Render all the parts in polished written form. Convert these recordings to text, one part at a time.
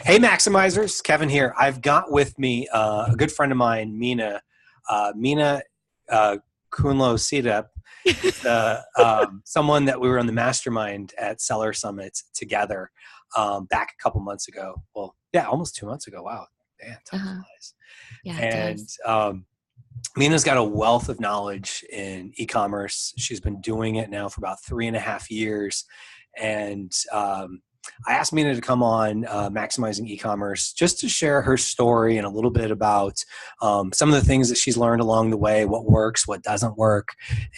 Hey, Maximizers, Kevin here. I've got with me a good friend of mine, Minna. Minna Khounlo Sithep is someone that we were on the mastermind at Seller Summit together back a couple months ago. Well, yeah, almost 2 months ago. Wow, man, time Uh-huh. flies. Yeah, it And does. Mina's got a wealth of knowledge in e-commerce. She's been doing it now for about 3.5 years. And I asked Mina to come on Maximizing E-commerce just to share her story and a little bit about some of the things that she's learned along the way, what works, what doesn't work,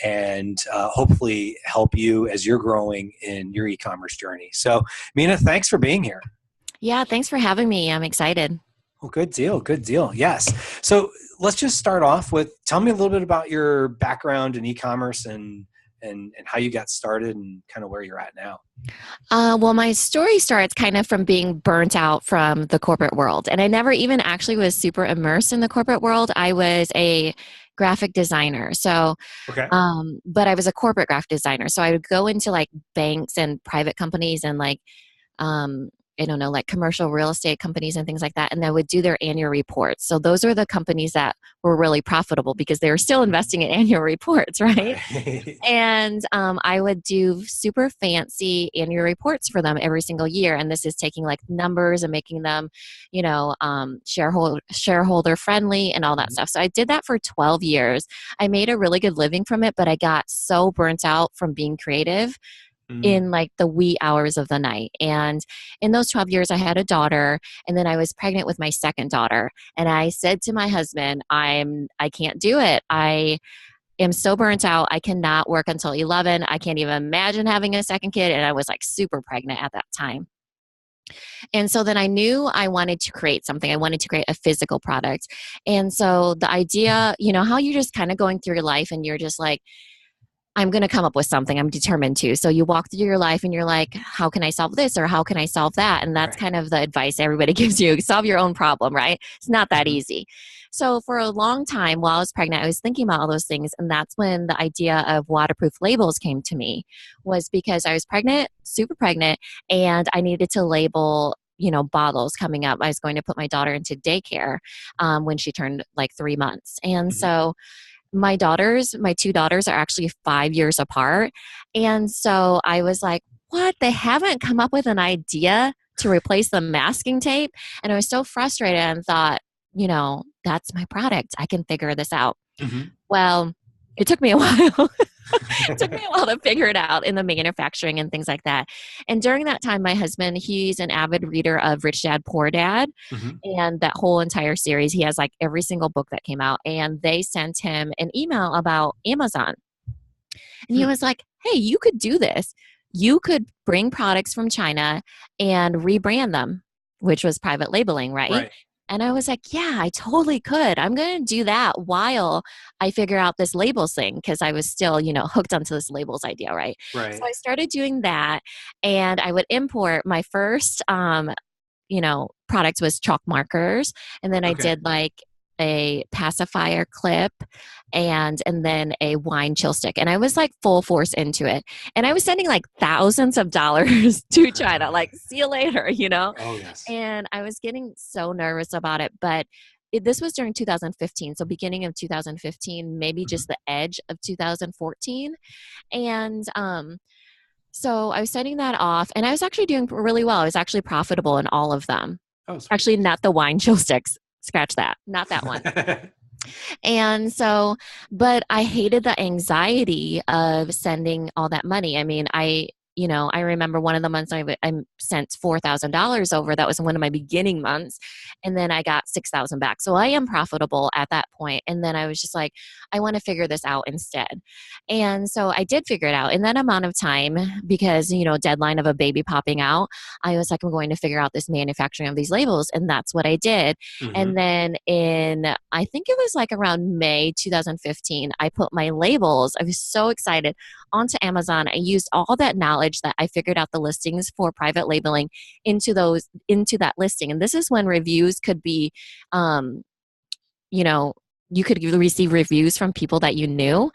and hopefully help you as you're growing in your e-commerce journey. So, Mina, thanks for being here. Yeah, thanks for having me. I'm excited. Well, good deal. Good deal. Yes. So let's just start off with tell me a little bit about your background in e-commerce and how you got started and kind of where you're at now. Well, my story starts kind of from being burnt out from the corporate world. And I never even actually was super immersed in the corporate world. I was a graphic designer. Okay. But I was a corporate graphic designer. So I would go into like banks and private companies and um, I don't know, like commercial real estate companies and things like that. And they would do their annual reports. So those are the companies that were really profitable because they were still investing in annual reports, right? Right. And I would do super fancy annual reports for them every single year. And this is taking like numbers and making them, shareholder friendly and all that stuff. So I did that for 12 years. I made a really good living from it, but I got so burnt out from being creative Mm. in like the wee hours of the night. And in those 12 years, I had a daughter, and then I was pregnant with my second daughter. And I said to my husband, I can't do it. I am so burnt out. I cannot work until 11. I can't even imagine having a second kid. And I was like super pregnant at that time. And so then I knew I wanted to create something. I wanted to create a physical product. And so the idea, how you're just kind of going through your life and you're just like, I'm going to come up with something. I'm determined to. So you walk through your life and you're like, how can I solve this or how can I solve that? And that's Right. kind of the advice everybody gives you. Solve your own problem, right? It's not that Mhm. easy. So for a long time while I was pregnant, I was thinking about all those things. And that's when the idea of waterproof labels came to me, was because I was pregnant, super pregnant, and I needed to label bottles coming up. I was going to put my daughter into daycare when she turned like 3 months. And Mhm. so my two daughters are actually 5 years apart. And so I was like, what? They haven't come up with an idea to replace the masking tape. And I was so frustrated and thought, that's my product. I can figure this out. Mhm. Well, it took me a while. It took me a while to figure it out in the manufacturing and things like that. And during that time, my husband, he's an avid reader of Rich Dad Poor Dad Mhm. and that whole entire series. He has like every single book that came out, and they sent him an email about Amazon. And he Hmm. was like, hey, you could do this. You could bring products from China and rebrand them, which was private labeling, right? Right. And I was like, yeah, I totally could. I'm going to do that while I figure out this labels thing because I was still, hooked onto this labels idea, right? So Right. I started doing that and I would import my first product was chalk markers. And then I Okay. did like a pacifier clip and then a wine chill stick. And I was like full force into it. And I was sending like thousands of dollars to China, like, see you later. Oh yes. And I was getting so nervous about it. But this was during 2015. So beginning of 2015, maybe Mhm. just the edge of 2014. And so I was setting that off and I was actually doing really well. I was actually profitable in all of them. Oh sweet. Actually, not the wine chill sticks. Scratch that. Not that one. And so, but I hated the anxiety of sending all that money. I mean, I remember one of the months I sent $4,000 over. That was one of my beginning months. And then I got 6,000 back. So I am profitable at that point. And then I was just like, I want to figure this out instead. And so I did figure it out in that amount of time because, deadline of a baby popping out. I was like, I'm going to figure out this manufacturing of these labels. And that's what I did. Mhm. And then I think it was like around May 2015, I put my labels, I was so excited, onto Amazon. I used all that knowledge that I figured out the listings for private labeling into that listing. And this is when reviews could be, um, you know, you could receive reviews from people that you knew.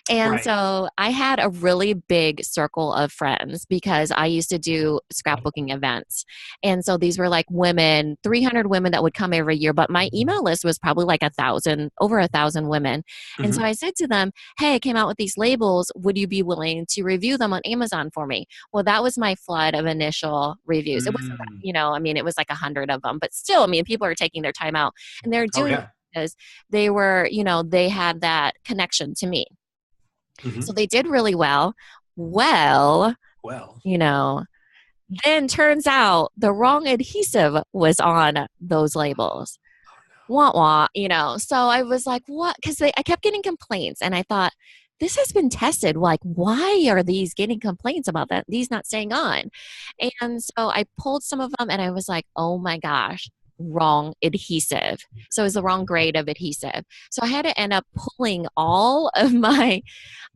And Right. so I had a really big circle of friends because I used to do scrapbooking events. And so these were like women, 300 women that would come every year, but my email list was probably like 1,000, over 1,000 women. And so Hmm. I said to them, hey, I came out with these labels. Would you be willing to review them on Amazon for me? Well, that was my flood of initial reviews. It wasn't, Mm. I mean, it was like 100 of them, but still, I mean, people are taking their time out and they're Oh doing it yeah. because they were, they had that connection to me. So Hmm. they did really well. Well, Well. you know, then turns out the wrong adhesive was on those labels. Wah wah, So I was like, what? Because I kept getting complaints, and I thought, this has been tested. Like, why are these getting complaints about that? These not staying on. And so I pulled some of them, and I was like, oh my gosh, wrong adhesive. So it was the wrong grade of adhesive. So I had to end up pulling all of my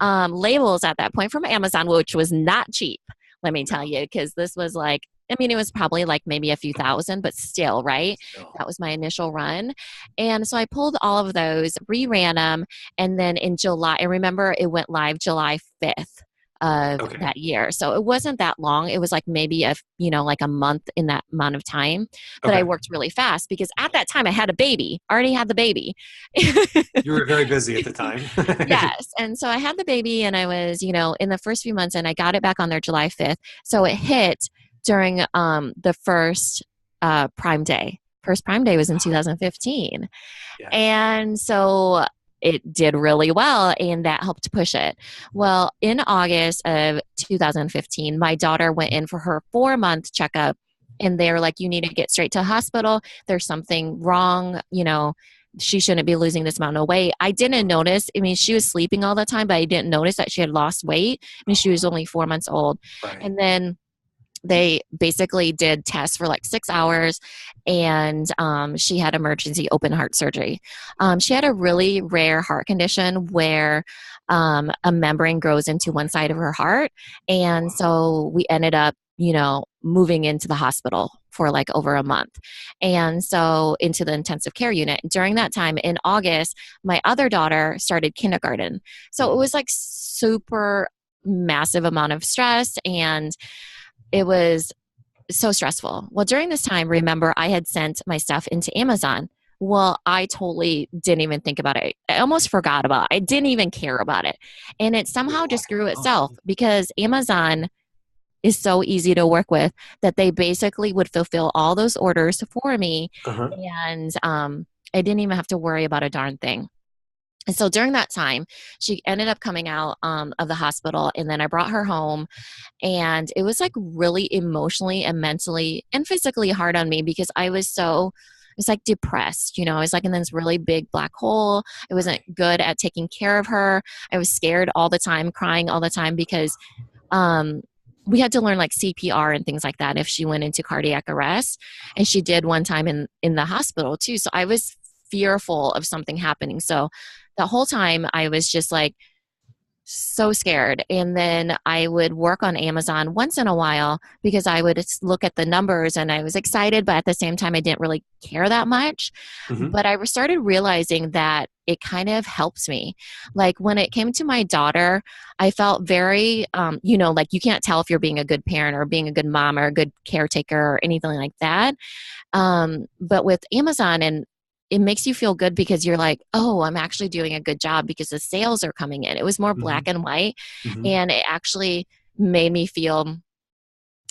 labels at that point from Amazon, which was not cheap, let me tell No. you, because this was like, I mean, it was probably like maybe a few thousand, but still, right? Still. That was my initial run. And so I pulled all of those, reran them. And then in July, I remember it went live July 5th of Okay. that year. So it wasn't that long. It was like maybe like a month in that amount of time. But I Okay. worked really fast because at that time I had a baby, already had the baby. You were very busy at the time. Yes. And so I had the baby and I was, in the first few months and I got it back on there July 5th. So it hit during the first Prime Day. First Prime Day was in 2015. Yes. And so it did really well and that helped push it. Well, in August of 2015, my daughter went in for her 4-month checkup and they were like, you need to get straight to the hospital. There's something wrong, she shouldn't be losing this amount of weight. I didn't notice. I mean, she was sleeping all the time, but I didn't notice that she had lost weight. I mean, she was only 4 months old. Right. And then they basically did tests for like 6 hours and she had emergency open heart surgery. She had a really rare heart condition where a membrane grows into one side of her heart. And so we ended up, moving into the hospital for like over a month. And so into the intensive care unit. During that time in August, my other daughter started kindergarten. So it Mhm. was like super massive amount of stress and it was so stressful. Well, during this time, remember, I had sent my stuff into Amazon. Well, I totally didn't even think about it. I almost forgot about it. I didn't even care about it. And it It was somehow just walking grew alone. itself because Amazon is so easy to work with that they basically would fulfill all those orders for me. Uh-huh. And I didn't even have to worry about a darn thing. And so during that time, she ended up coming out of the hospital, and then I brought her home and it was like really emotionally and mentally and physically hard on me because I was like depressed, I was like in this really big black hole. I wasn't Right. good at taking care of her. I was scared all the time, crying all the time because um, we had to learn like CPR and things like that if she went into cardiac arrest. And she did one time in the hospital too. So I was fearful of something happening. So the whole time I was just like, so scared. And then I would work on Amazon once in a while because I would look at the numbers and I was excited, but at the same time, I didn't really care that much. Hmm. But I started realizing that it kind of helps me. Like when it came to my daughter, I felt very, like you can't tell if you're being a good parent or being a good mom or a good caretaker or anything like that. But with Amazon and it makes you feel good because you're like, oh, I'm actually doing a good job because the sales are coming in. It was more black Hmm. and white, Hmm. and it actually made me feel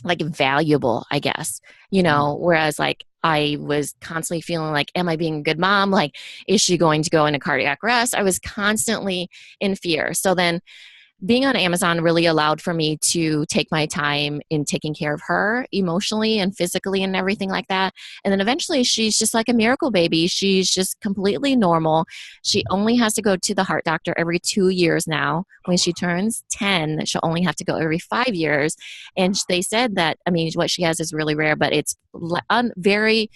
like valuable, I guess, Mm. whereas like I was constantly feeling like, am I being a good mom? Like, is she going to go into cardiac arrest? I was constantly in fear. So then being on Amazon really allowed for me to take my time in taking care of her emotionally and physically and everything like that. And then eventually she's just like a miracle baby. She's just completely normal. She only has to go to the heart doctor every 2 years now. Oh When she wow. turns 10, she'll only have to go every 5 years. And they said that, I mean, what she has is really rare, but it's very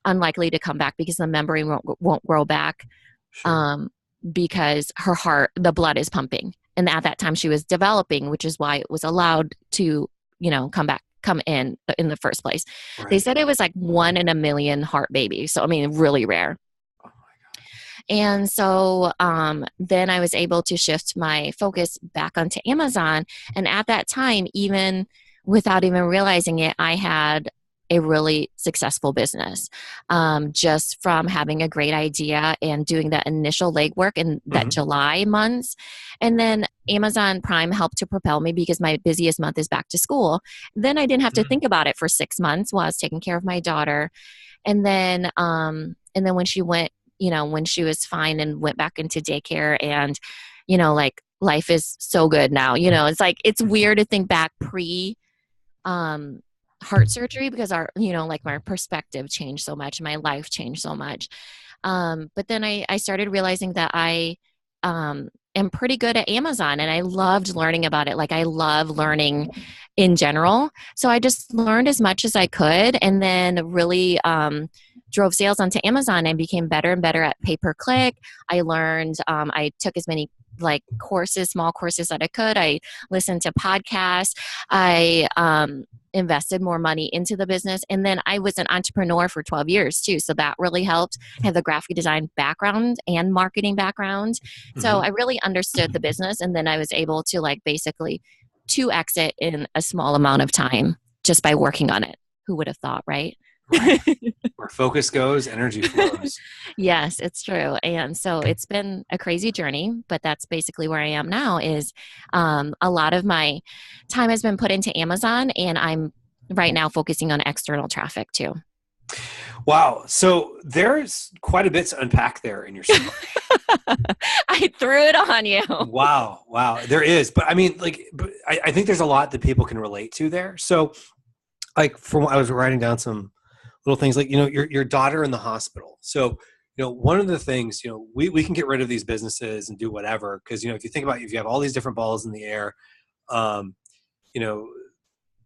unlikely to come back because the membrane won't grow back Sure. um, because her heart, the blood is pumping. And at that time she was developing, which is why it was allowed to, come in the first place. They Right. said it was like 1 in a million heart baby. So, I mean, really rare. Oh my God. And so then I was able to shift my focus back onto Amazon. And at that time, even without even realizing it, I had a really successful business just from having a great idea and doing that initial legwork in that Hmm. July months. And then Amazon Prime helped to propel me because my busiest month is back to school. Then I didn't have to think about it for 6 months while I was taking care of my daughter. And then when she went, when she was fine and went back into daycare, and like life is so good now. It's like it's weird to think back pre um heart surgery, because our like my perspective changed so much, my life changed so much. But then I started realizing that I am pretty good at Amazon, and I loved learning about it. Like I love learning in general. So I just learned as much as I could, and then really drove sales onto Amazon and became better and better at pay per click. I learned, I took as many like courses, small courses that I could. I listened to podcasts. I invested more money into the business. And then I was an entrepreneur for 12 years too. So that really helped. I have the graphic design background and marketing background. So Hmm. I really understood the business. And then I was able to like basically 2x it in a small amount of time just by working on it. Who would have thought, right? Right. Where focus goes, energy flows. Yes, it's true. And so it's been a crazy journey, but that's basically where I am now is a lot of my time has been put into Amazon, and I'm right now focusing on external traffic too. Wow. So there's quite a bit to unpack there in your story. I threw it on you. Wow. Wow. There is. But I mean, like, I think there's a lot that people can relate to there. So, like, from I was writing down some little things like, your daughter in the hospital. So, one of the things, we can get rid of these businesses and do whatever. Cause, if you think about it, if you have all these different balls in the air, um, you know,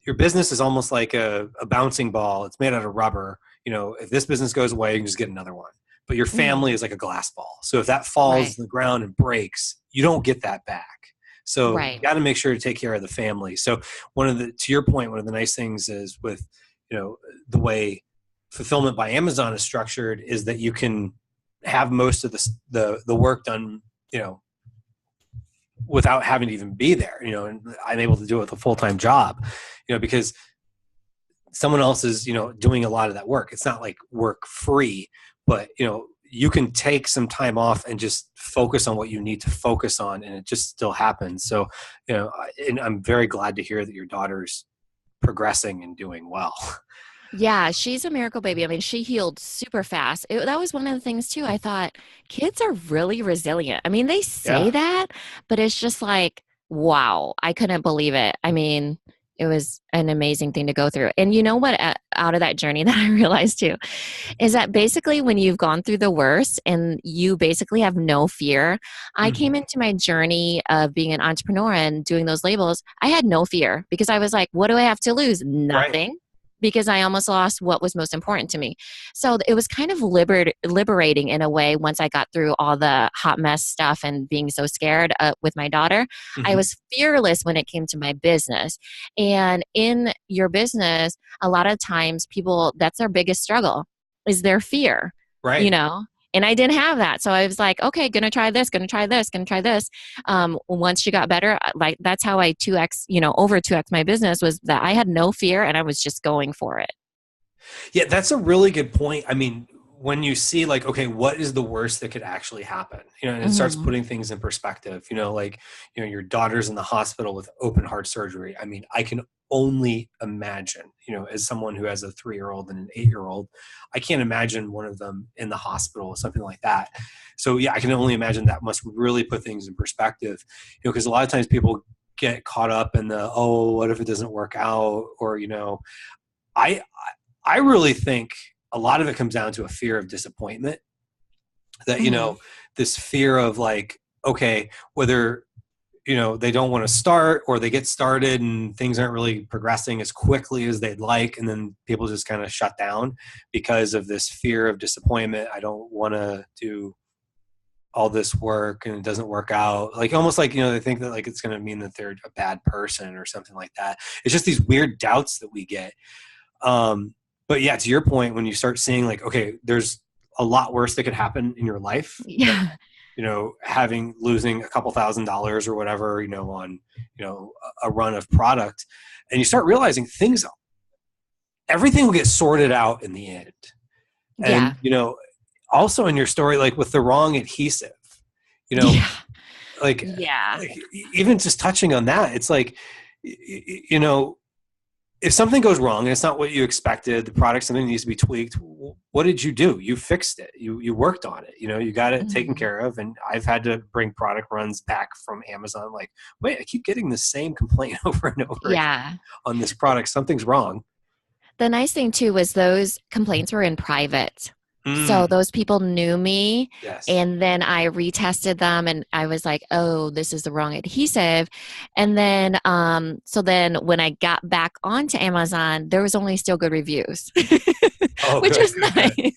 your business is almost like a bouncing ball. It's made out of rubber. If this business goes away, you can just get another one. But your Mhm. family is like a glass ball. So if that falls Right, to the ground and breaks, you don't get that back. So you right. got to make sure to take care of the family. So to your point, one of the nice things is with, the way fulfillment by Amazon is structured is that you can have most of the work done, without having to even be there, and I'm able to do it with a full-time job, because someone else is, doing a lot of that work. It's not like work free, but you can take some time off and just focus on what you need to focus on, and it just still happens. So, and I'm very glad to hear that your daughter's progressing and doing well. Yeah, she's a miracle baby. I mean, she healed super fast. That was one of the things too. I thought kids are really resilient. I mean, they say Yeah. that, but it's just like, wow, I couldn't believe it. I mean, it was an amazing thing to go through. And you know what, out of that journey that I realized too, is that basically when you've gone through the worst and you basically have no fear. I Mhm. came into my journey of being an entrepreneur and doing those labels. I had no fear because I was like, what do I have to lose? Right. Nothing, because I almost lost what was most important to me. So it was kind of liberating in a way once I got through all the hot mess stuff and being so scared with my daughter. I Hmm. was fearless when it came to my business. And in your business, a lot of times people, that's their biggest struggle is their fear, you Right. know? And I didn't have that. So I was like, okay, gonna try this, gonna try this, gonna try this. Once she got better, like that's how I 2x, over 2x my business, was that I had no fear and I was just going for it. Yeah, that's a really good point. I mean, when you see like, okay, what is the worst that could actually happen? And it starts Hmm. putting things in perspective. Like, your daughter's in the hospital with open heart surgery. I mean, I can only imagine, as someone who has a 3-year-old and an 8-year-old, I can't imagine one of them in the hospital or something like that. So yeah, I can only imagine that must really put things in perspective, because a lot of times people get caught up in the, oh, what if it doesn't work out? Or, I I really think a lot of it comes down to a fear of disappointment. That, Hmm. this fear of like, okay, whether they don't want to start, or they get started and things aren't really progressing as quickly as they'd like, and then people just kind of shut down because of this fear of disappointment. I don't want to do all this work and it doesn't work out, like almost like, they think that like it's going to mean that they're a bad person or something like that. It's just these weird doubts that we get. um, but yeah, to your point, when you start seeing like, okay, there's a lot worse that could happen in your life than, Yeah. losing a couple $1,000s or whatever, on, a run of product. And you start realizing everything will get sorted out in the end. And, Yeah. also in your story, like with the wrong adhesive, you know, Yeah. like, Yeah. like even just touching on that, it's like, if something goes wrong and it's not what you expected, the product, something needs to be tweaked. What did you do? You fixed it. You worked on it. You got it taken Mhm. care of. And I've had to bring product runs back from Amazon. Like, wait, I keep getting the same complaint over and over again Yeah. on this product. Something's wrong. The nice thing too was those complaints were in private. So Mm, those people knew me, yes. and then I retested them and I was like, "Oh, this is the wrong adhesive." And then so then when I got back onto Amazon, there was only still good reviews. Oh, Which good, was good, good, nice good.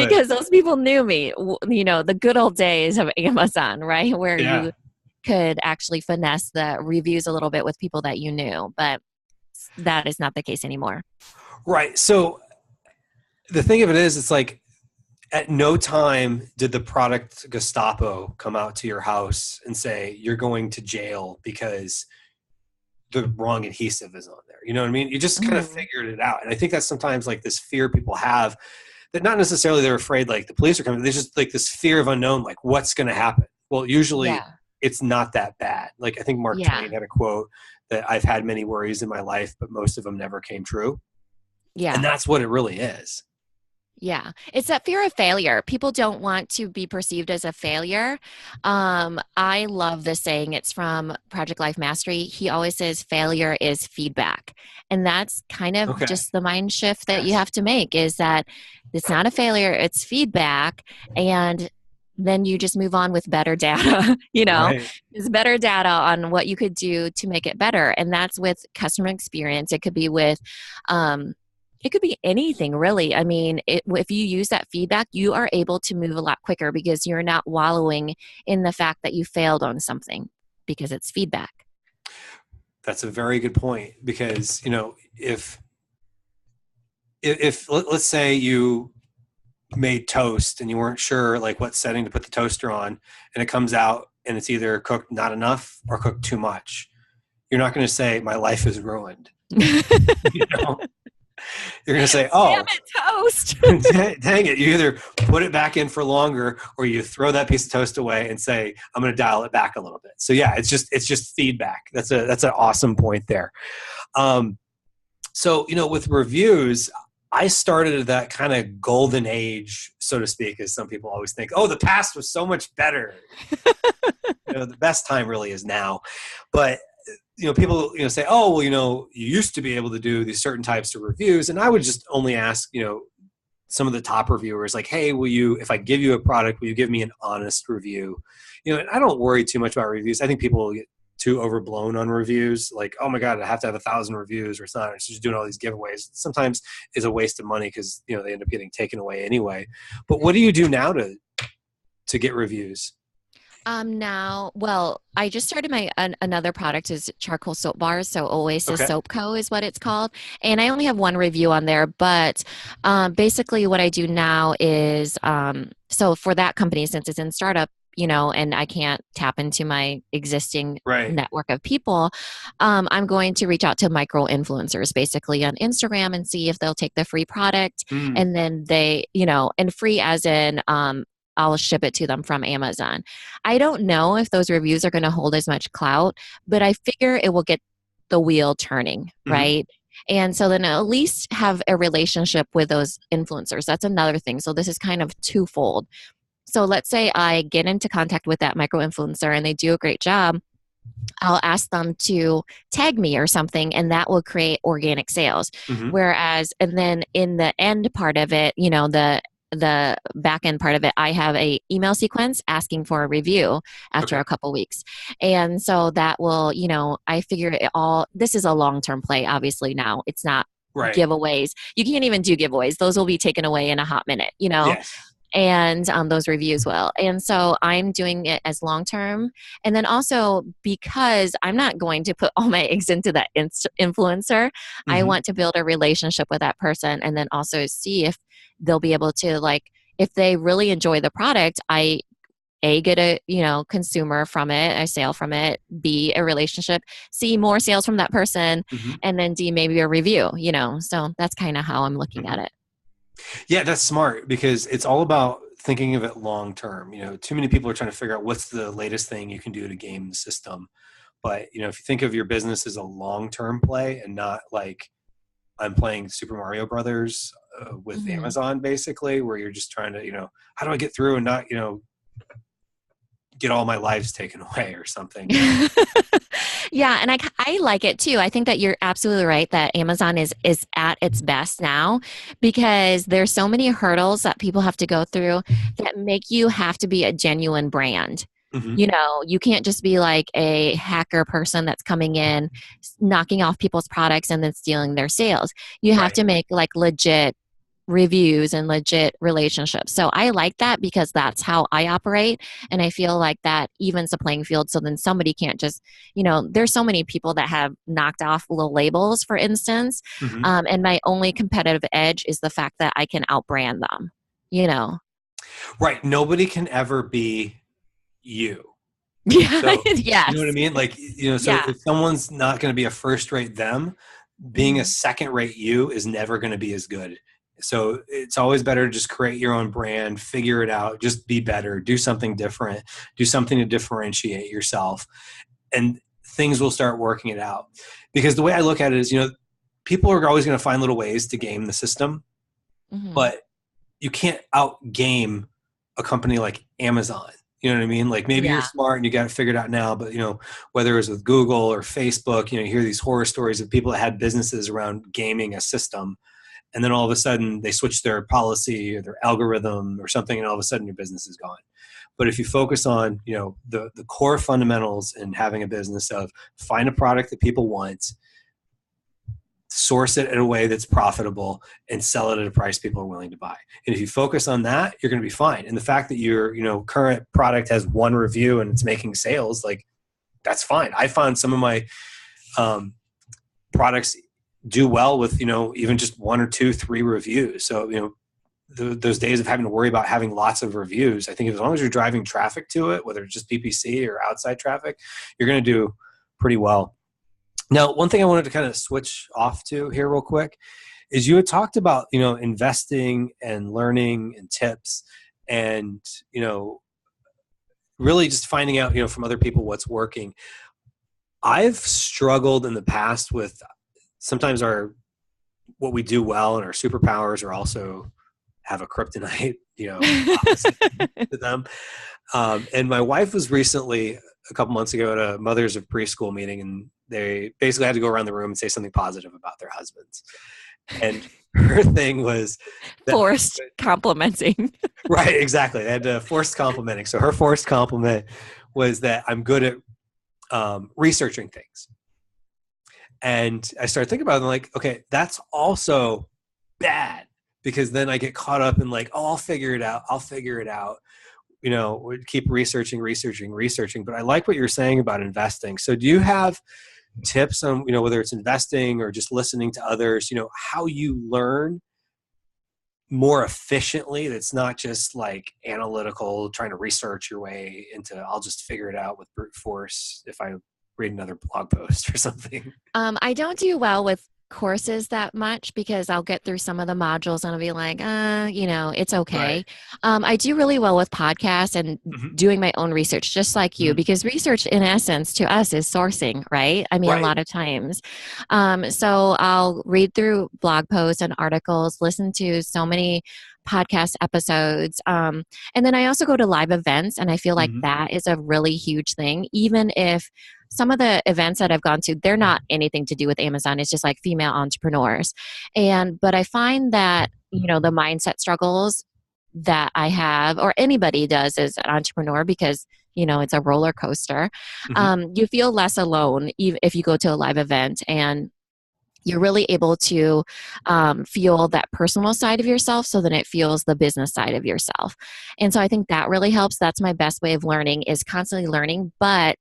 because those people knew me, the good old days of Amazon, right? Where Yeah. you could actually finesse the reviews a little bit with people that you knew, but that is not the case anymore. Right. So the thing of it is, it's like at no time did the product Gestapo come out to your house and say, you're going to jail because the wrong adhesive is on there. You know what I mean? You just kind of Mhm. figured it out. And I think that's sometimes like this fear people have that not necessarily they're afraid like the police are coming. There's just like this fear of unknown, like what's going to happen. Well, usually Yeah. it's not that bad. Like I think Mark Twain Yeah. had a quote that I've had many worries in my life, but most of them never came true. And Yeah. that's what it really is. Yeah. It's that fear of failure. People don't want to be perceived as a failure. I love this saying. It's from Project Life Mastery. He always says failure is feedback. And that's kind of Okay. just the mind shift that you Yes. have to make is that it's not a failure, it's feedback. And then you just move on with better data, Right. there's better data on what you could do to make it better. And that's with customer experience. Um, it could be anything, really. I mean, if you use that feedback, you are able to move a lot quicker because you're not wallowing in the fact that you failed on something because it's feedback. That's a very good point because, if let's say you made toast and you weren't sure like what setting to put the toaster on and it comes out and it's either cooked not enough or cooked too much, you're not going to say my life is ruined. you know you're going to say, Damn oh, it, toast. dang it, you either put it back in for longer or you throw that piece of toast away and say I'm going to dial it back a little bit. So yeah, it's just feedback. That's an awesome point there. So with reviews, I started at that kind of golden age, so to speak, as some people always think. Oh, the past was so much better. The best time really is now. But people say, oh, well, you used to be able to do these certain types of reviews, and I would just only ask, some of the top reviewers, like, hey, if I give you a product, will you give me an honest review? And I don't worry too much about reviews. I think people get too overblown on reviews. Like, oh my God, I have to have 1,000 reviews or it's not. It's just doing all these giveaways. Sometimes is a waste of money because, they end up getting taken away anyway. But what do you do now to get reviews? Now, well, I just started another product is charcoal soap bars. So Oasis Okay. Soap Co. is what it's called. And I only have one review on there, but basically what I do now is so for that company, since it's in startup, and I can't tap into my existing Right. network of people, I'm going to reach out to micro influencers basically on Instagram and see if they'll take the free product. Mm. And then and free as in, I'll ship it to them from Amazon. I don't know if those reviews are going to hold as much clout, but I figure it will get the wheel turning, Mm-hmm. right? And so then at least have a relationship with those influencers. That's another thing. So this is kind of twofold. So let's say I get into contact with that micro influencer and they do a great job. I'll ask them to tag me or something, and that will create organic sales. Mm-hmm. Whereas, and then in the end part of it, the back end part of it, I have a email sequence asking for a review after Okay. a couple weeks. And so that will, I figure it all, this is a long-term play, obviously now. It's not Right. giveaways. You can't even do giveaways. Those will be taken away in a hot minute. Yes. And those reviews will. And so I'm doing it as long term. And then also because I'm not going to put all my eggs into that influencer, I Mm-hmm. want to build a relationship with that person and then also see if they'll be able to if they really enjoy the product, I a get a consumer from it, a sale from it, B a relationship, C more sales from that person, Mhm. and then D maybe a review. So that's kind of how I'm looking at Mhm. it. Yeah, that's smart because it's all about thinking of it long term. Too many people are trying to figure out what's the latest thing you can do to game the system. But if you think of your business as a long term play and not like I'm playing Super Mario Brothers with Mhm. Amazon, basically, where you're just trying to, how do I get through and not, get all my lives taken away or something. Yeah, and I like it too. I think that you're absolutely right that Amazon is at its best now because there's so many hurdles that people have to go through that make you have to be a genuine brand. Hmm. You can't just be like a hacker person that's coming in, knocking off people's products and then stealing their sales. You have Right. to make like legit reviews and legit relationships. So I like that because that's how I operate. And I feel like that evens the playing field. So then somebody can't just, there's so many people that have knocked off little labels, for instance. Hmm. And my only competitive edge is the fact that I can outbrand them, you know? Right. Nobody can ever be you. Yeah. So, you know what I Yes. mean? Like, so Yeah. if someone's not going to be a first rate them, being a Mhm. second rate you is never going to be as good. So it's always better to just create your own brand, figure it out, just be better, do something different, do something to differentiate yourself, and things will start working it out. Because the way I look at it is, people are always going to find little ways to game the system, Mhm. but you can't out game a company like Amazon. You know what I mean? Like maybe you're Yeah. smart and you got it figured out now, but whether it's with Google or Facebook, you hear these horror stories of people that had businesses around gaming a system, and then all of a sudden they switch their policy or their algorithm or something, and all of a sudden your business is gone. But if you focus on the core fundamentals in having a business of find a product that people want, source it in a way that's profitable, and sell it at a price people are willing to buy. And if you focus on that, you're going to be fine. And the fact that your current product has one review and it's making sales, like that's fine. I found some of my um, products do well with even just one or two, three reviews. So those days of having to worry about having lots of reviews, I think as long as you're driving traffic to it, whether it's just PPC or outside traffic, you're going to do pretty well. Now, one thing I wanted to kind of switch off to here real quick is you had talked about, investing and learning and tips and, really just finding out, from other people what's working. I've struggled in the past with sometimes what we do well and our superpowers are also have a kryptonite, opposite to them. And my wife was recently a couple months ago at a mothers of preschool meeting, and they basically had to go around the room and say something positive about their husbands. And her thing was that Forced complimenting. right, exactly. They had forced complimenting. So her forced compliment was that I'm good at researching things. And I started thinking about it and like, okay, that's also bad because then I get caught up in like, oh, I'll figure it out. I'll figure it out. Keep researching. But I like what you're saying about investing. So do you have tips on, whether it's investing or just listening to others, how you learn more efficiently? That's not just like analytical, trying to research your way into, I'll just figure it out with brute force if I read another blog post or something. I don't do well with courses that much because I'll get through some of the modules and I'll be like, it's Right. okay. I do really well with podcasts and Hmm. doing my own research, just like you, Hmm. because research, in essence, to us is sourcing, right? I mean, a Right. lot of times. So I'll read through blog posts and articles, listen to so many podcast episodes. And then I also go to live events, and I feel like Hmm. that is a really huge thing, even if some of the events that I've gone to, they're not anything to do with Amazon. It's just like female entrepreneurs. But I find that, the mindset struggles that I have, or anybody does as an entrepreneur, because, it's a roller coaster. Hmm. You feel less alone if you go to a live event, and you're really able to feel that personal side of yourself so then it feels the business side of yourself. And so I think that really helps. That's my best way of learning, is constantly learning. But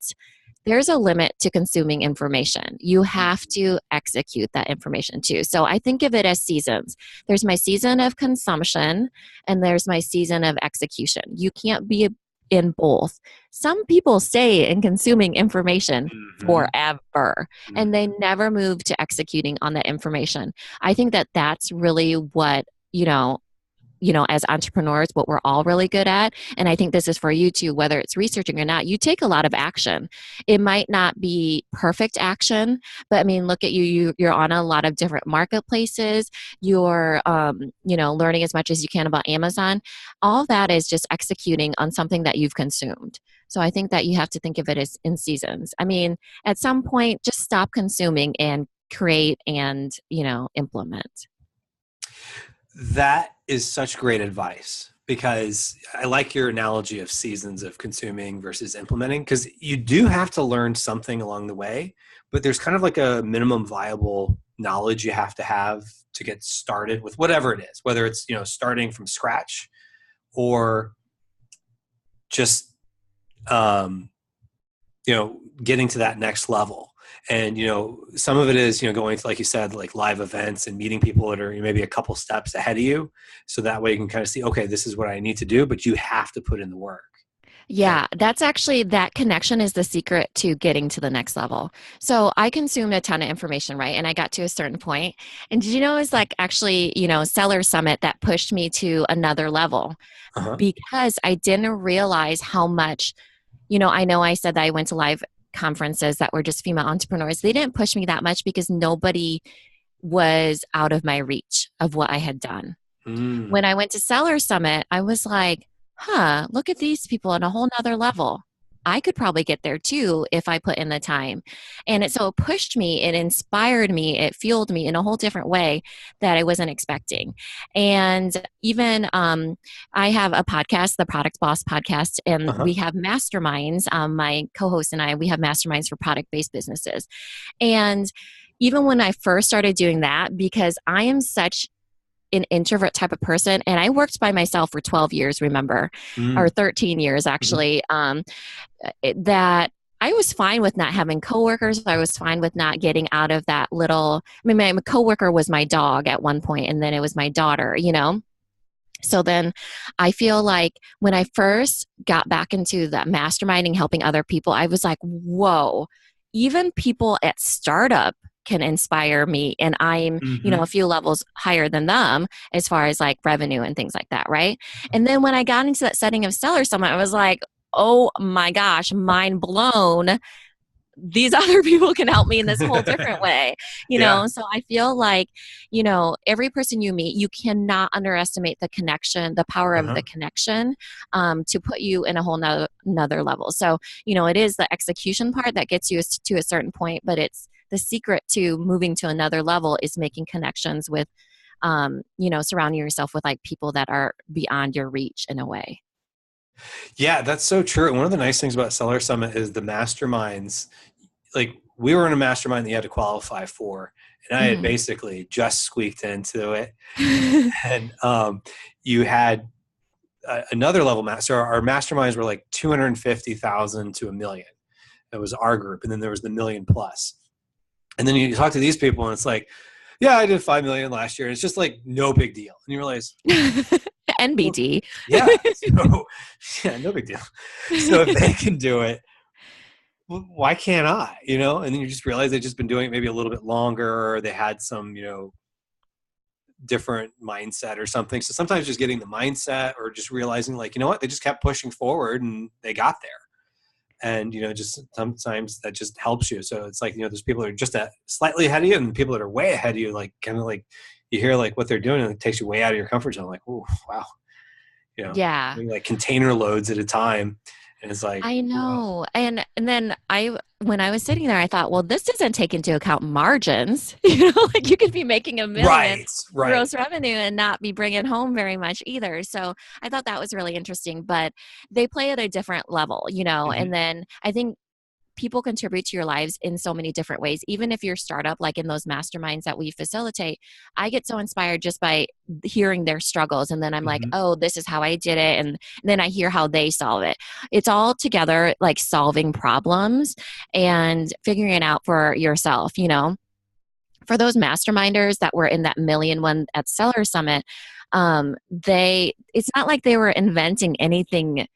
there's a limit to consuming information. You have to execute that information too. So I think of it as seasons. There's my season of consumption and there's my season of execution. You can't be in both. Some people stay in consuming information Mm-hmm. forever and they Mm-hmm. never move to executing on that information. I think that that's really what, as entrepreneurs, what we're all really good at. And I think this is for you too, whether it's researching or not, you take a lot of action. It might not be perfect action, but I mean, look at you're on a lot of different marketplaces. You're, learning as much as you can about Amazon. All that is just executing on something that you've consumed. So I think that you have to think of it as in seasons. I mean, at some point, just stop consuming and create and, implement. That is such great advice because I like your analogy of seasons of consuming versus implementing, because you do have to learn something along the way, but there's kind of like a minimum viable knowledge you have to get started with whatever it is, whether it's, starting from scratch or just, um, getting to that next level. And, some of it is, going to, like you said, like live events and meeting people that are maybe a couple steps ahead of you. So that way you can kind of see, okay, this is what I need to do, but you have to put in the work. And Yeah, that's actually that connection is the secret to getting to the next level. So I consumed a ton of information, right? And I got to a certain point. And did you know it was like actually, Seller Summit that pushed me to another level uh-huh. because I didn't realize how much, I know I said that I went to live conferences that were just female entrepreneurs. They didn't push me that much because nobody was out of my reach of what I had done. Mm. When I went to Seller Summit, I was like, look at these people on a whole nother level. I could probably get there too if I put in the time. And so it pushed me, it inspired me, it fueled me in a whole different way that I wasn't expecting. And even I have a podcast, the Product Boss podcast, and Uh-huh. we have masterminds. My co host and I, we have masterminds for product based businesses. And even when I first started doing that, because I am such an introvert type of person and I worked by myself for 12 years, remember, or Mm. 13 years Mhm. actually, that I was fine with not having coworkers. I was fine with not getting out of that little, I mean, my coworker was my dog at one point and then it was my daughter. So then I feel like when I first got back into that masterminding, helping other people, I was like, whoa, even people at startup can inspire me. And I'm, a Mhm. few levels higher than them as far as like revenue and things like that. Right. And then when I got into that setting of Seller Summit, I was like, oh my gosh, mind blown, these other people can help me in this whole different way, Yeah. so I feel like, every person you meet, you cannot underestimate the connection, the power of Uh-huh. the connection, to put you in a whole another level. So it is the execution part that gets you to a certain point, but it's the secret to moving to another level is making connections with, surrounding yourself with like people that are beyond your reach in a way. Yeah, that's so true. And one of the nice things about Seller Summit is the masterminds. Like we were in a mastermind that you had to qualify for, and I had Mhm. basically just squeaked into it. And you had another level master. Our masterminds were like 250,000 to a million. That was our group, and then there was the million plus. And then you talk to these people, and it's like, yeah, I did 5 million last year. And it's just like no big deal. And you realize, well, NBD. yeah, so yeah, no big deal. So if they can do it, why can't I? And then you just realize they've just been doing it maybe a little bit longer, or they had some, different mindset or something. So sometimes just getting the mindset or just realizing like, you know what, they just kept pushing forward and they got there. And, just sometimes that just helps you. So it's like, there's people that are just slightly ahead of you and people that are way ahead of you, like kind of like you hear like what they're doing and it takes you way out of your comfort zone. Like, oh, wow. Yeah. Doing like container loads at a time. And it's like, I wow. know. And then when I was sitting there, I thought, well, this doesn't take into account margins. Like you could be making 1 million Right. Right. gross revenue and not be bringing home very much either. So I thought that was really interesting, but they play at a different level, Mhm. and then I think people contribute to your lives in so many different ways. Even if you're startup, like in those masterminds that we facilitate, I get so inspired just by hearing their struggles. And then I'm like, Mhm. oh, this is how I did it. And then I hear how they solve it. It's all together, like solving problems and figuring it out for yourself, you know? For those masterminders that were in that million one at Seller Summit, it's not like they were inventing anything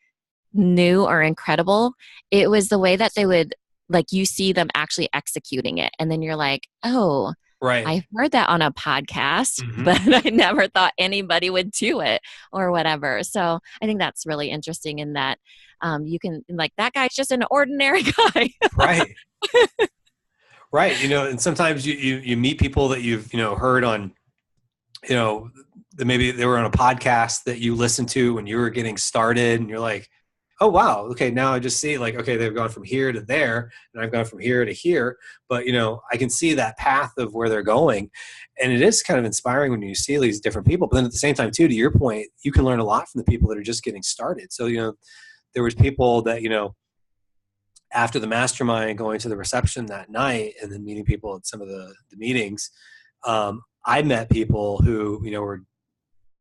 new or incredible. It was the way that they would, like, you see them actually executing it. And then you're like, oh, Right. I heard that on a podcast, Mhm. but I never thought anybody would do it or whatever. So I think that's really interesting in that you can, like, that guy's just an ordinary guy. Right. Right. And sometimes you meet people that you've, heard on, you know, that maybe they were on a podcast that you listened to when you were getting started, and you're like, oh, wow. Okay. Now I just see, like, okay, they've gone from here to there, and I've gone from here to here, but I can see that path of where they're going. And it is kind of inspiring when you see these different people, but then at the same time too, to your point, you can learn a lot from the people that are just getting started. So, there was people that, after the mastermind, going to the reception that night and then meeting people at some of the meetings, I met people who,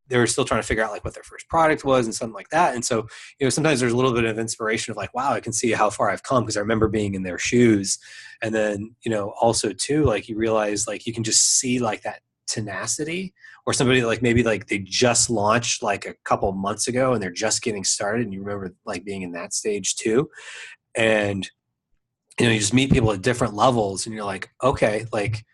they were still trying to figure out like what their first product was and something like that. And so, sometimes there's a little bit of inspiration of like, wow, I can see how far I've come because I remember being in their shoes. And then, also too, like you realize like you can just see like that tenacity, or somebody like maybe like they just launched like a couple months ago and they're just getting started. And you remember like being in that stage too. And, you just meet people at different levels and you're like, okay, like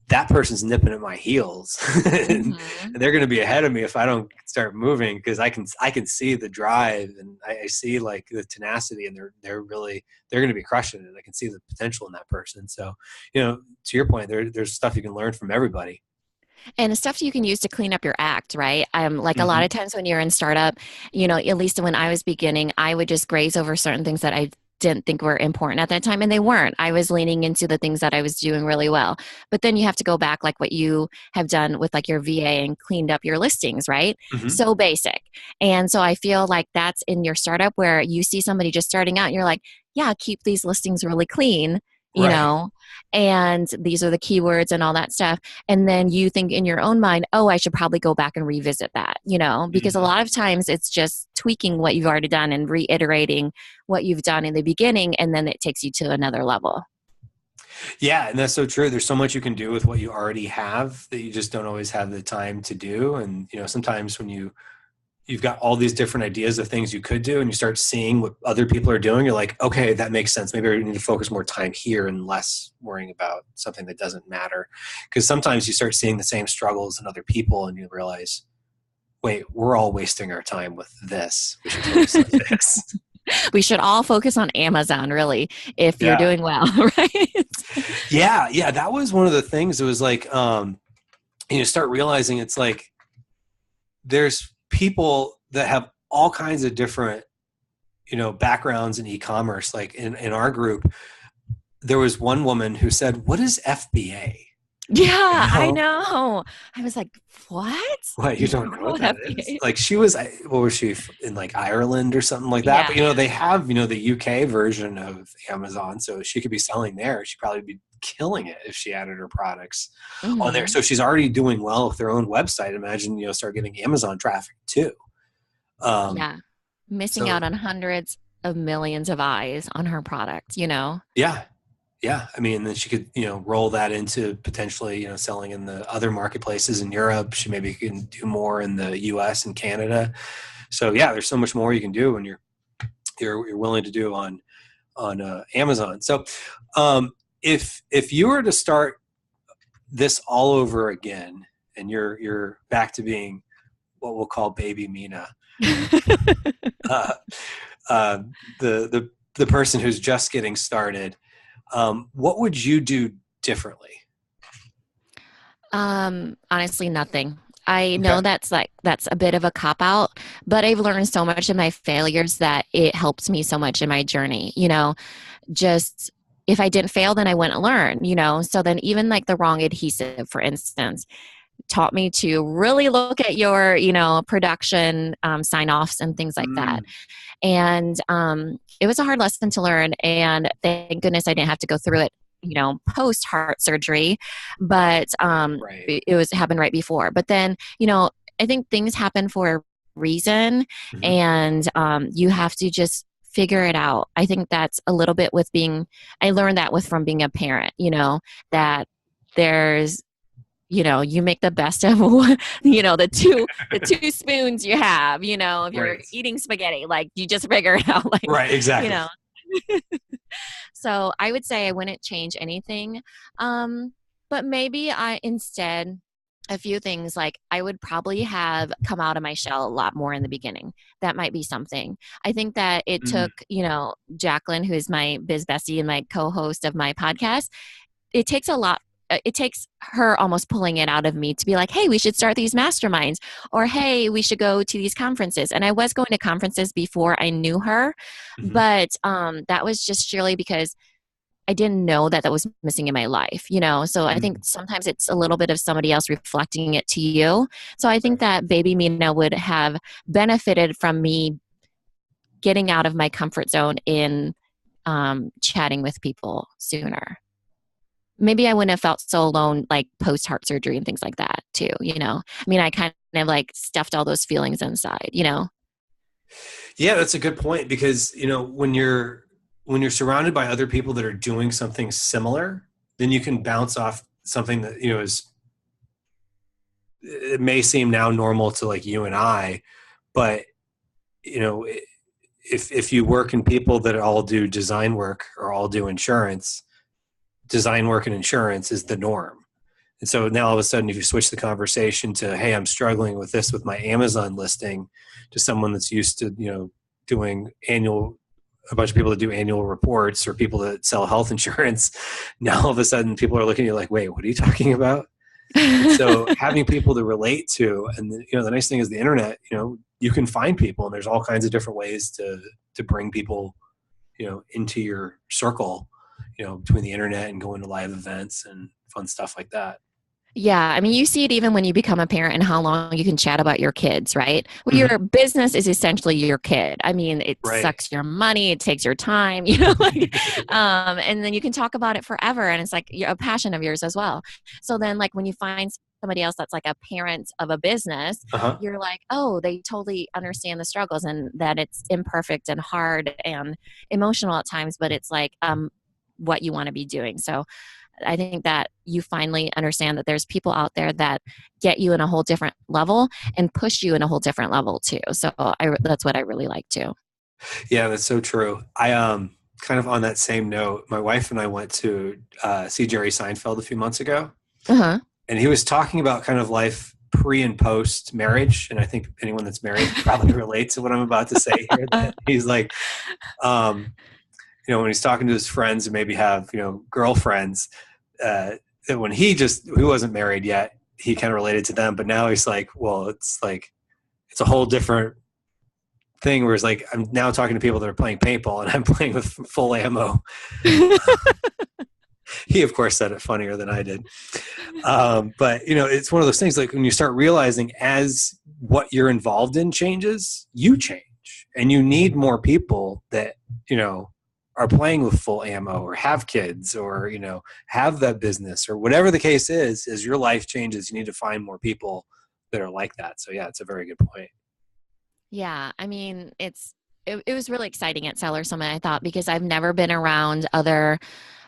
that person's nipping at my heels and Mm-hmm. they're going to be ahead of me if I don't start moving, because I can see the drive, and I see like the tenacity, and they're going to be crushing it. I can see the potential in that person. So, to your point, there's stuff you can learn from everybody. And stuff you can use to clean up your act, right? Like a lot Hmm. of times when you're in startup, at least when I was beginning, I would just graze over certain things that I didn't think were important at that time, and they weren't. I was leaning into the things that I was doing really well. But then you have to go back, like what you have done with like your VA, and cleaned up your listings, right? Hmm. So basic. And so I feel like that's in your startup where you see somebody just starting out and you're like, yeah, keep these listings really clean, Right. and these are the keywords and all that stuff. And then you think in your own mind, oh, I should probably go back and revisit that, because a Hmm. lot of times it's just tweaking what you've already done and reiterating what you've done in the beginning, and then it takes you to another level. Yeah, and that's so true. There's so much you can do with what you already have that you just don't always have the time to do. And sometimes when you've got all these different ideas of things you could do, and you start seeing what other people are doing, you're like, okay, that makes sense. Maybe I need to focus more time here and less worrying about something that doesn't matter. Because sometimes you start seeing the same struggles in other people, and you realize, wait, we're all wasting our time with this. We should focus on this. We should all focus on Amazon, really, if you're Yeah. doing well, right? Yeah. Yeah. That was one of the things. It was like, you start realizing it's like there's people that have all kinds of different, backgrounds in e-commerce. Like in our group, there was one woman who said, "What is FBA?" You Yeah, I know, know. I was like, what? what, you You don't don't know know what what that is? FBA is? Like she was, what was she in, like Ireland or something like that? Yeah. But they have, the UK version of Amazon, so she could be selling there. She'd probably be killing it if she added her products on there. Hmm. So she's already doing well with her own website. Imagine, start getting Amazon traffic too. Um, Yeah. Missing so out on hundreds of millions of eyes on her product. yeah, yeah. I mean, then she could, roll that into potentially, selling in the other marketplaces in Europe. She maybe can do more in the US and Canada. So yeah, there's so much more you can do when you're willing to do on Amazon. So if you were to start this all over again, and you're back to being what we'll call baby Minna, uh, uh, the person who's just getting started, what would you do differently? Honestly, nothing. I Okay. know that's a bit of a cop out, but I've learned so much in my failures that it helps me so much in my journey. Just if I didn't fail, then I wouldn't learn. So then even like the wrong adhesive, for instance, taught me to really look at your, production sign offs and things like that. Mm, And it was a hard lesson to learn. And thank goodness I didn't have to go through it, post heart surgery, but right. it was happened right before. But then, I think things happen for a reason, Hmm. and you have to just figure it out. I think that's a little bit with being, I learned that with from being a parent, that there's, you make the best of the two spoons you have, if you're Right. eating spaghetti, like you just figure it out, like, Right. you Exactly. know. So I would say I wouldn't change anything. But maybe I instead, a few things, like I would probably have come out of my shell a lot more in the beginning. That might be something. I think that it Mm, took, Jacqueline, who is my biz bestie and my co-host of my podcast, it takes a lot. It takes her almost pulling it out of me to be like, hey, we should start these masterminds, or hey, we should go to these conferences. And I was going to conferences before I knew her, hmm. but that was just surely because I didn't know that that was missing in my life, So I think Mm, sometimes it's a little bit of somebody else reflecting it to you. So I think right. that baby Mina would have benefited from me getting out of my comfort zone in chatting with people sooner. Maybe I wouldn't have felt so alone, like post heart surgery and things like that, too. I mean, I kind of like stuffed all those feelings inside. Yeah, that's a good point because when you're surrounded by other people that are doing something similar, then you can bounce off something that is, it may seem now normal to like you and I, but you know if you work in people that all do design work or all do insurance, design work and insurance is the norm. And so now all of a sudden, if you switch the conversation to, hey, I'm struggling with this with my Amazon listing, to someone that's used to, doing a bunch of people that do annual reports or people that sell health insurance, now all of a sudden people are looking at you like, wait, what are you talking about? And so having people to relate to, and the nice thing is the internet, you can find people and there's all kinds of different ways to bring people, into your circle, between the internet and going to live events and fun stuff like that. Yeah, I mean, you see it even when you become a parent and how long you can chat about your kids, right? Well, Hmm. your business is essentially your kid. I mean, it Right. sucks your money, it takes your time, like, and then you can talk about it forever, and it's like a passion of yours as well. So then, like, when you find somebody else that's like a parent of a business, Uh-huh. you're like, oh, they totally understand the struggles and that it's imperfect and hard and emotional at times, but it's like what you want to be doing. So I think that you finally understand that there's people out there that get you in a whole different level and push you in a whole different level too. So that's what I really like too. Yeah, that's so true. I kind of on that same note, my wife and I went to see Jerry Seinfeld a few months ago, Uh huh. and he was talking about kind of life pre and post marriage. And I think anyone that's married can probably relate to what I'm about to say here. That he's like, um, when he's talking to his friends and maybe have girlfriends, uh, that when he wasn't married yet, he kind of related to them, but now he's like, it's a whole different thing where it's like I'm now talking to people that are playing paintball and I'm playing with full ammo. He of course said it funnier than I did. But it's one of those things, like when you start realizing as what you're involved in changes, you change, and you need more people that are playing with full ammo or have kids or have that business or whatever the case is. As your life changes, you need to find more people that are like that. So yeah, it's a very good point. Yeah, I mean, it was really exciting at Seller Summit, I thought, because I've never been around other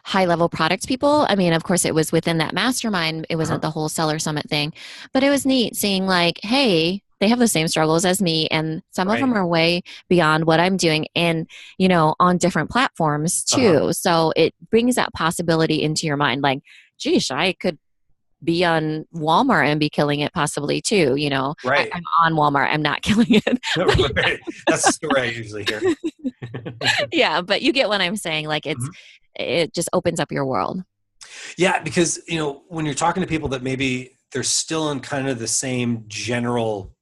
high level product people. I mean, of course, it was within that mastermind, it wasn't Uh-huh. the whole Seller Summit thing, but it was neat seeing, like, hey, they have the same struggles as me, and some of Right. them are way beyond what I'm doing, and on different platforms Uh-huh. too. So it brings that possibility into your mind, like, geez, I could be on Walmart and be killing it possibly too. Right. I'm on Walmart. I'm not killing it. But Right. That's the story I usually hear. yeah, but you get what I'm saying. Like Mhm. it just opens up your world. Yeah, because when you're talking to people that maybe they're still in kind of the same general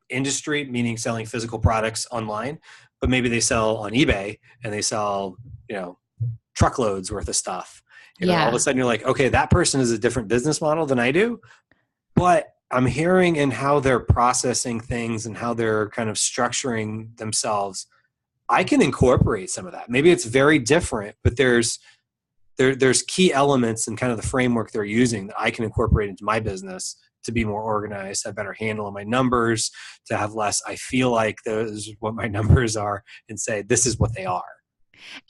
industry, meaning selling physical products online, but maybe they sell on eBay and they sell, you know, truckloads worth of stuff. All of a Yeah. sudden you're like, okay, that person is a different business model than I do, But I'm hearing in how they're processing things and how they're kind of structuring themselves, I can incorporate some of that. Maybe it's very different, but there's key elements and kind of the framework they're using that I can incorporate into my business to be more organized, have better handle on my numbers, to have less, I feel like those what my numbers are, and say, this is what they are.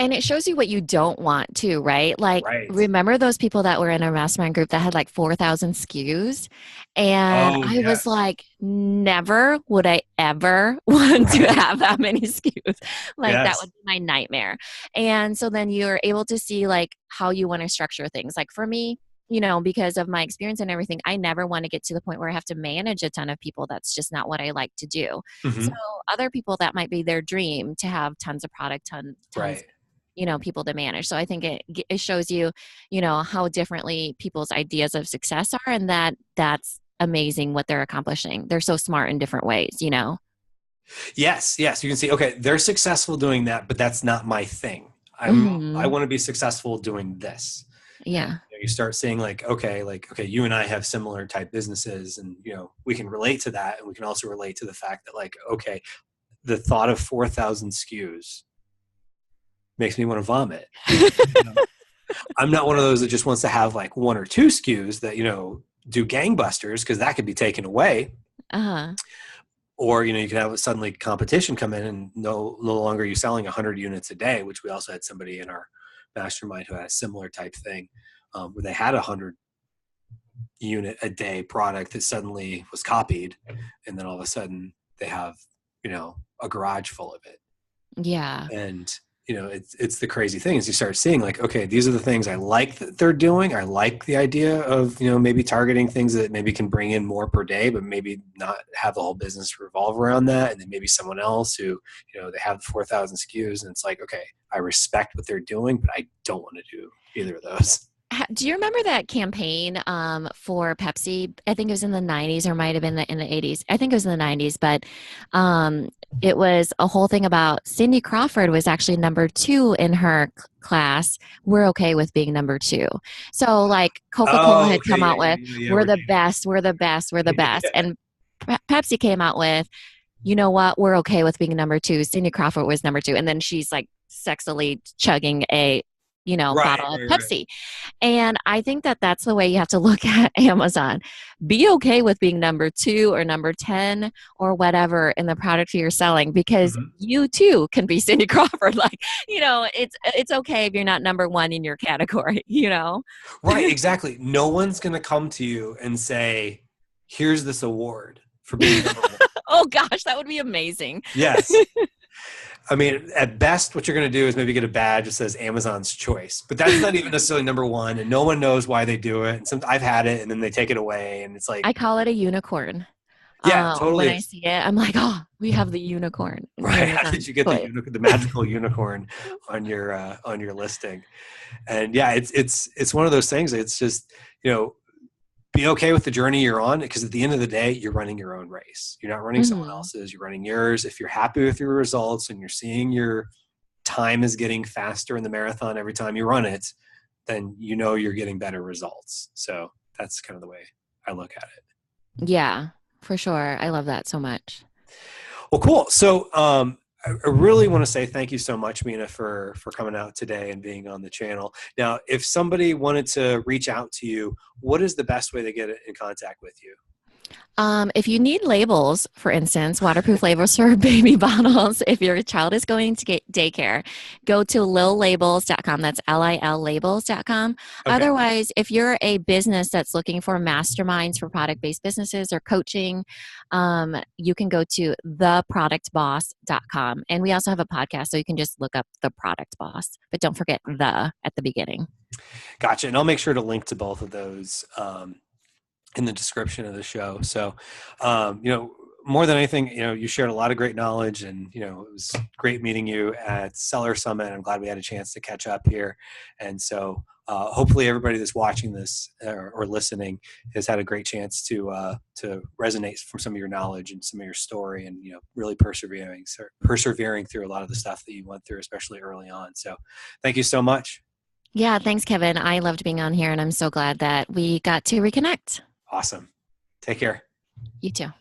And it shows you what you don't want too, right? Like, Right. remember those people that were in a mastermind group that had like 4,000 SKUs? And Oh, I was yes. like, never would I ever want to Right. have that many SKUs. Like, that Yes. would be my nightmare. And so then you're able to see like how you want to structure things. Like for me, because of my experience and everything, I never want to get to the point where I have to manage a ton of people. That's just not what I like to do. So Hmm. other people, that might be their dream to have tons of product, tons Right. people to manage. So I think it shows you, how differently people's ideas of success are, and that's amazing what they're accomplishing. They're so smart in different ways. Yes. Yes. You can see, okay, they're successful doing that, but that's not my thing. I Hmm. want to be successful doing this. And Yeah. you start seeing okay, you and I have similar type businesses, and we can relate to that, and we can also relate to the fact that okay, the thought of 4,000 SKUs makes me want to vomit. You know, I'm not one of those that just wants to have like one or two SKUs that do gangbusters, because that could be taken away. Uh-huh. Or you can have suddenly competition come in, and no longer you selling 100 units a day, which we also had somebody in our mastermind who had a similar type thing, where they had 100 unit a day product that suddenly was copied, and then all of a sudden they have a garage full of it. Yeah. And it's the crazy thing is you start seeing okay, these are the things I like that they're doing. I like the idea of maybe targeting things that maybe can bring in more per day, but maybe not have the whole business revolve around that. And then maybe someone else who they have 4,000 SKUs, and it's like, okay, I respect what they're doing, but I don't want to do either of those. Do you remember that campaign for Pepsi? I think it was in the 90s, or might have been in the 80s. I think it was in the 90s, but um, it was a whole thing about Cindy Crawford was actually number 2 in her class. We're okay with being number 2. So like Coca-Cola Oh, had okay, come yeah, out with, yeah, we're we're the dating. best, we're the best, we're the best. Yeah. And Pepsi came out with, you know what, we're okay with being number 2. Cindy Crawford was number 2. And then she's like sexily chugging a, Right, bottle of right, right. Pepsi. And I think that that's the way you have to look at Amazon. Be okay with being number 2 or number 10 or whatever in the product you're selling, because Mhm. you too can be Cindy Crawford. Like, it's okay if you're not number 1 in your category. Right, exactly. No one's going to come to you and say, here's this award for being number one. Oh gosh, that would be amazing. Yes. I mean, at best, what you're going to do is maybe get a badge that says Amazon's Choice, but that's not even necessarily number one, and no one knows why they do it. And I've had it, and then they take it away, and it's like, I call it a unicorn. yeah, When totally I is. see it, I'm like, oh, we have the unicorn, Right? How did Amazon you get choice. the magical unicorn on your listing? And yeah, it's one of those things. It's just be okay with the journey you're on, because at the end of the day, you're running your own race. You're not running someone Hmm. else's. You're running yours. If you're happy with your results and you're seeing your time is getting faster in the marathon every time you run it, then you're getting better results. So that's kind of the way I look at it. Yeah, for sure. I love that so much. Well, cool. So I really want to say thank you so much, Minna, for coming out today and being on the channel. Now, if somebody wanted to reach out to you, what is the best way to get in contact with you? If you need labels, for instance, waterproof labels for baby bottles, if your child is going to get daycare, go to lillabels.com. That's LIL labels.com. Okay. Otherwise, if you're a business that's looking for masterminds for product based businesses or coaching, you can go to theproductboss.com. And we also have a podcast, so you can just look up The Product Boss, but don't forget the at the beginning. Gotcha. And I'll make sure to link to both of those in the description of the show. So, more than anything, you shared a lot of great knowledge, and, it was great meeting you at Seller Summit. I'm glad we had a chance to catch up here. And so, hopefully everybody that's watching this or listening has had a great chance to resonate from some of your knowledge and some of your story, and, really persevering through a lot of the stuff that you went through, especially early on. So thank you so much. Yeah, thanks, Kevin. I loved being on here, and I'm so glad that we got to reconnect. Awesome. Take care. You too.